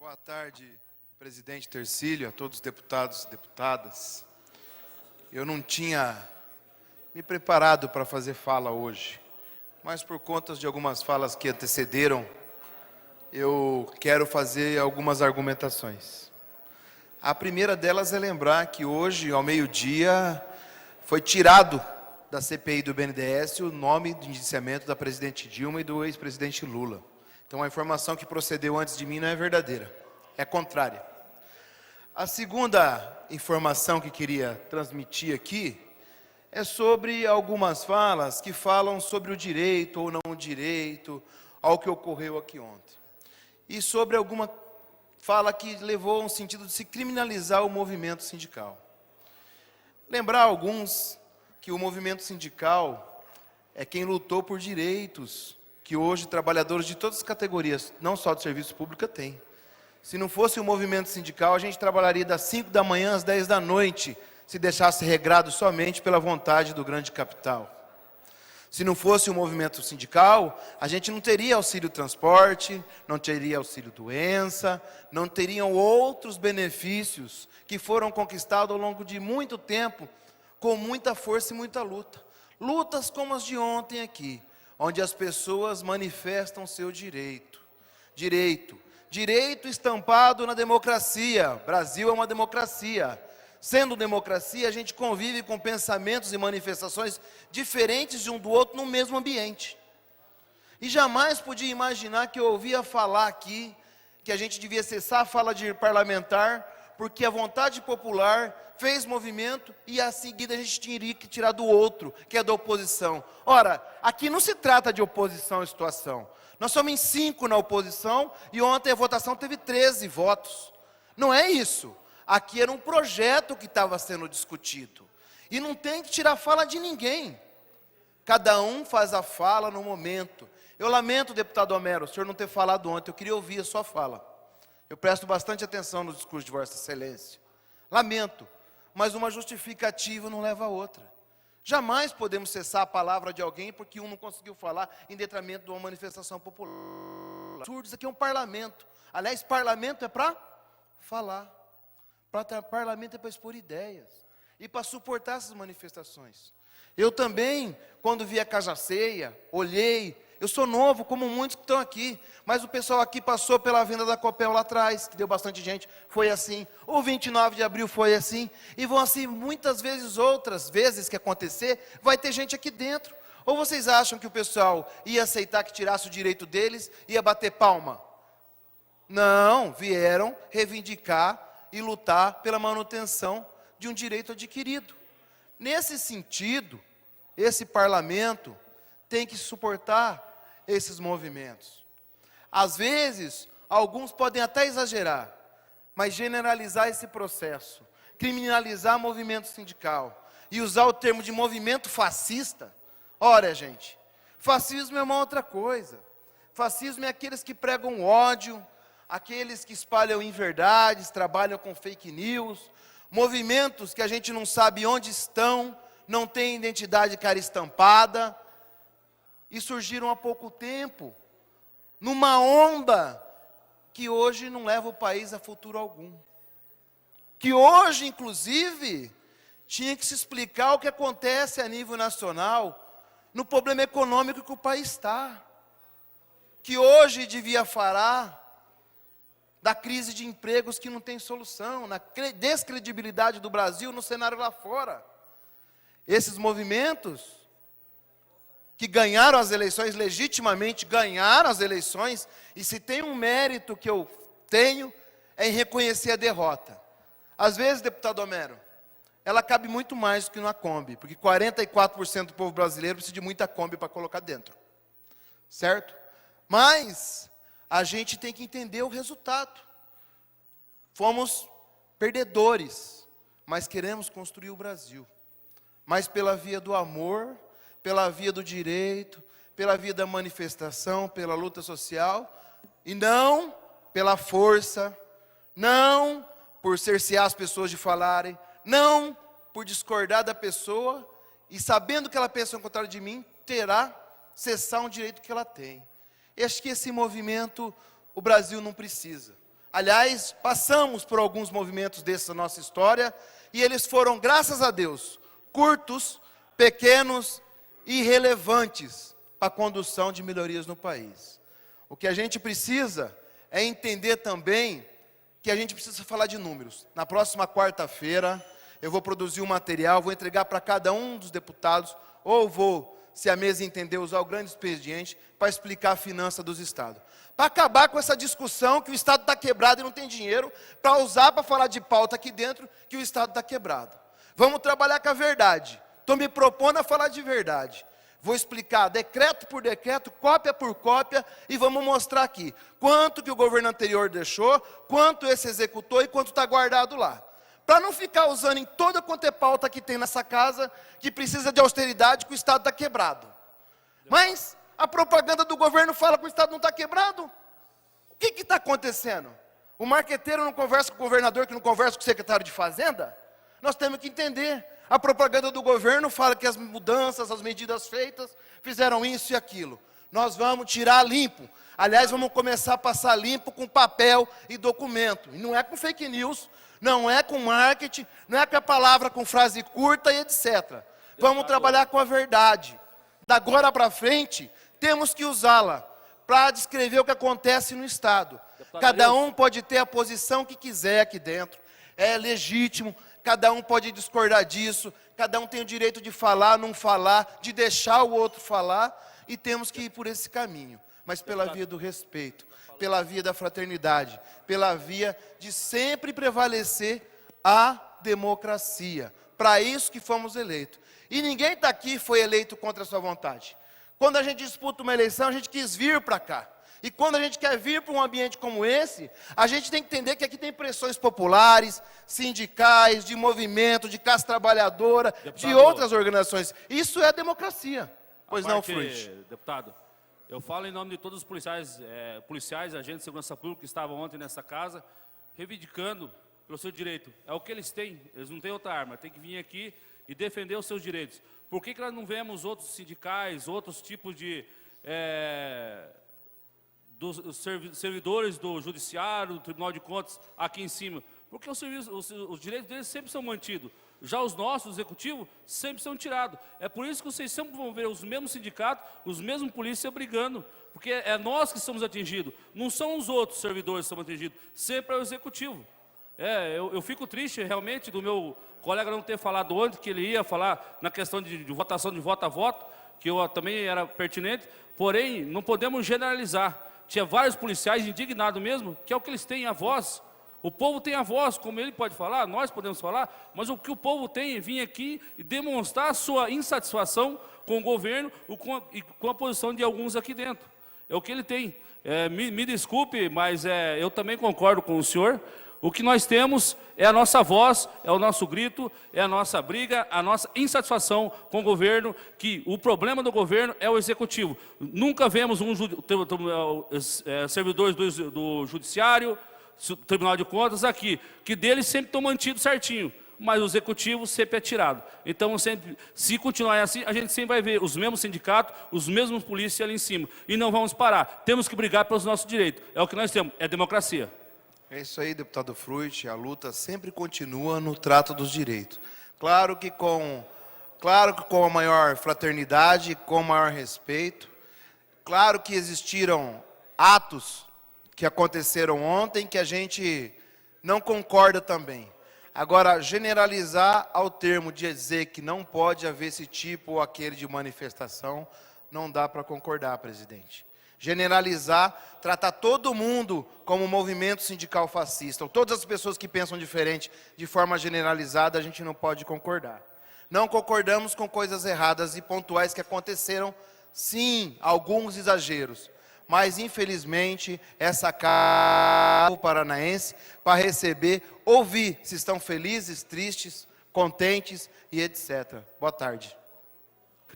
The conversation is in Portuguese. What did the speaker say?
Boa tarde, presidente Tercílio, a todos os deputados e deputadas. Eu não tinha me preparado para fazer fala hoje, mas por conta de algumas falas que antecederam, eu quero fazer algumas argumentações. A primeira delas é lembrar que hoje, ao meio-dia, foi tirado da CPI do BNDES o nome de indiciamento da presidente Dilma e do ex-presidente Lula. Então, a informação que procedeu antes de mim não é verdadeira, é contrária. A segunda informação que queria transmitir aqui é sobre algumas falas que falam sobre o direito ou não direito ao que ocorreu aqui ontem. E sobre alguma fala que levou a um sentido de se criminalizar o movimento sindical. Lembrar a alguns que o movimento sindical é quem lutou por direitos que hoje trabalhadores de todas as categorias, não só do serviço público, têm. Se não fosse o movimento sindical, a gente trabalharia das 5 da manhã às 10 da noite, se deixasse regrado somente pela vontade do grande capital. Se não fosse o movimento sindical, a gente não teria auxílio transporte, não teria auxílio doença, não teriam outros benefícios que foram conquistados ao longo de muito tempo, com muita força e muita luta. Lutas como as de ontem aqui, onde as pessoas manifestam seu direito. Direito estampado na democracia. Brasil é uma democracia. Sendo democracia, a gente convive com pensamentos e manifestações diferentes de um do outro no mesmo ambiente. E jamais podia imaginar que eu ouvia falar aqui que a gente devia cessar a fala de parlamentar, porque a vontade popular fez movimento e a seguida a gente teria que tirar do outro, que é da oposição. Ora, aqui não se trata de oposição à situação. Nós somos em 5 na oposição e ontem a votação teve 13 votos. Não é isso. Aqui era um projeto que estava sendo discutido. E não tem que tirar fala de ninguém. Cada um faz a fala no momento. Eu lamento, deputado Homero, o senhor não ter falado ontem. Eu queria ouvir a sua fala. Eu presto bastante atenção no discurso de Vossa Excelência. Lamento, mas uma justificativa não leva a outra. Jamais podemos cessar a palavra de alguém porque um não conseguiu falar em detrimento de uma manifestação popular. Isso aqui é um parlamento. Aliás, parlamento é para falar. Parlamento é para expor ideias e para suportar essas manifestações. Eu também, quando vi a Cajaceia, olhei. Eu sou novo, como muitos que estão aqui, mas o pessoal aqui passou pela venda da Copel lá atrás, que deu bastante gente, foi assim. O 29 de abril foi assim, e vão assim muitas vezes, outras vezes que acontecer, vai ter gente aqui dentro. Ou vocês acham que o pessoal ia aceitar que tirasse o direito deles, ia bater palma? Não, vieram reivindicar e lutar pela manutenção de um direito adquirido. Nesse sentido, esse parlamento tem que suportar esses movimentos. Às vezes, alguns podem até exagerar, mas generalizar esse processo, criminalizar o movimento sindical e usar o termo de movimento fascista. Ora, gente, fascismo é uma outra coisa. Fascismo é aqueles que pregam ódio, aqueles que espalham inverdades, trabalham com fake news, movimentos que a gente não sabe onde estão, não tem identidade cara estampada, e surgiram há pouco tempo, numa onda que hoje não leva o país a futuro algum. Que hoje, inclusive, tinha que se explicar o que acontece a nível nacional, no problema econômico que o país está. Que hoje devia falar da crise de empregos que não tem solução, na descredibilidade do Brasil no cenário lá fora. Esses movimentos que ganharam as eleições, legitimamente ganharam as eleições, e se tem um mérito que eu tenho, é em reconhecer a derrota. Às vezes, deputado Homero, ela cabe muito mais do que numa Kombi, porque 44% do povo brasileiro precisa de muita Kombi para colocar dentro. Certo? Mas a gente tem que entender o resultado. Fomos perdedores, mas queremos construir o Brasil. Mas pela via do amor, pela via do direito, pela via da manifestação, pela luta social, e não pela força, não por cercear as pessoas de falarem, não por discordar da pessoa, e sabendo que ela pensa ao contrário de mim, terá cessar um direito que ela tem. Eu acho que esse movimento o Brasil não precisa. Aliás, passamos por alguns movimentos desses na nossa história, e eles foram, graças a Deus, curtos, pequenos e irrelevantes para a condução de melhorias no país. O que a gente precisa é entender também que a gente precisa falar de números. Na próxima quarta-feira, eu vou produzir um material, vou entregar para cada um dos deputados, ou vou, se a mesa entender, usar o grande expediente para explicar a finança dos estados. Para acabar com essa discussão que o Estado está quebrado e não tem dinheiro, para usar para falar de pauta aqui dentro que o Estado está quebrado. Vamos trabalhar com a verdade. Estou me propondo a falar de verdade. Vou explicar decreto por decreto, cópia por cópia, e vamos mostrar aqui quanto que o governo anterior deixou, quanto esse executou e quanto está guardado lá. Para não ficar usando em toda quanto é pauta que tem nessa casa, que precisa de austeridade, que o Estado está quebrado. Mas a propaganda do governo fala que o Estado não está quebrado. O que está acontecendo? O marqueteiro não conversa com o governador, que não conversa com o secretário de Fazenda? Nós temos que entender. A propaganda do governo fala que as mudanças, as medidas feitas, fizeram isso e aquilo. Nós vamos tirar limpo. Aliás, vamos começar a passar limpo com papel e documento. E não é com fake news, não é com marketing, não é com a palavra com frase curta e etc. Vamos trabalhar com a verdade. Da agora para frente, temos que usá-la para descrever o que acontece no Estado. Cada um pode ter a posição que quiser aqui dentro. É legítimo. Cada um pode discordar disso, cada um tem o direito de falar, não falar, de deixar o outro falar, e temos que ir por esse caminho, mas pela via do respeito, pela via da fraternidade, pela via de sempre prevalecer a democracia. Para isso que fomos eleitos. E ninguém está aqui foi eleito contra a sua vontade. Quando a gente disputa uma eleição, a gente quis vir para cá. E quando a gente quer vir para um ambiente como esse, a gente tem que entender que aqui tem pressões populares, sindicais, de movimento, de classe trabalhadora, deputado, de outras organizações. Isso é democracia. Pois não, Fruit? Deputado, eu falo em nome de todos os policiais, agentes de segurança pública que estavam ontem nessa casa, reivindicando pelo seu direito. É o que eles têm, eles não têm outra arma, tem que vir aqui e defender os seus direitos. Por que nós não vemos outros sindicais, outros tipos de... dos servidores do Judiciário, do Tribunal de Contas, aqui em cima? Porque os direitos deles sempre são mantidos. Já os nossos, o Executivo, sempre são tirados. É por isso que vocês sempre vão ver os mesmos sindicatos, os mesmos polícias brigando. Porque é nós que somos atingidos, não são os outros servidores que são atingidos, sempre é o Executivo. Eu fico triste, realmente, do meu colega não ter falado ontem que ele ia falar na questão de votação de voto a voto, que eu também era pertinente, porém, não podemos generalizar. Tinha vários policiais indignados mesmo, que é o que eles têm, a voz. O povo tem a voz, como ele pode falar, nós podemos falar, mas o que o povo tem é vir aqui e demonstrar a sua insatisfação com o governo e com a posição de alguns aqui dentro. É o que ele tem. Me desculpe, mas eu também concordo com o senhor. O que nós temos é a nossa voz, é o nosso grito, é a nossa briga, a nossa insatisfação com o governo, que o problema do governo é o Executivo. Nunca vemos servidores do Judiciário, Tribunal de Contas aqui, que deles sempre estão mantidos certinho, mas o Executivo sempre é tirado. Então, se continuar assim, a gente sempre vai ver os mesmos sindicatos, os mesmos polícias ali em cima, e não vamos parar. Temos que brigar pelos nossos direitos. É o que nós temos, é democracia. É isso aí, deputado Fruit, a luta sempre continua no trato dos direitos. Claro que com a maior fraternidade, com o maior respeito. Claro que existiram atos que aconteceram ontem que a gente não concorda também. Agora, generalizar ao termo de dizer que não pode haver esse tipo ou aquele de manifestação, não dá para concordar, presidente. Generalizar, tratar todo mundo como movimento sindical fascista, ou todas as pessoas que pensam diferente, de forma generalizada, a gente não pode concordar. Não concordamos com coisas erradas e pontuais que aconteceram, sim, alguns exageros. Mas, infelizmente, essa casa paranaense para receber, ouvir se estão felizes, tristes, contentes e etc. Boa tarde.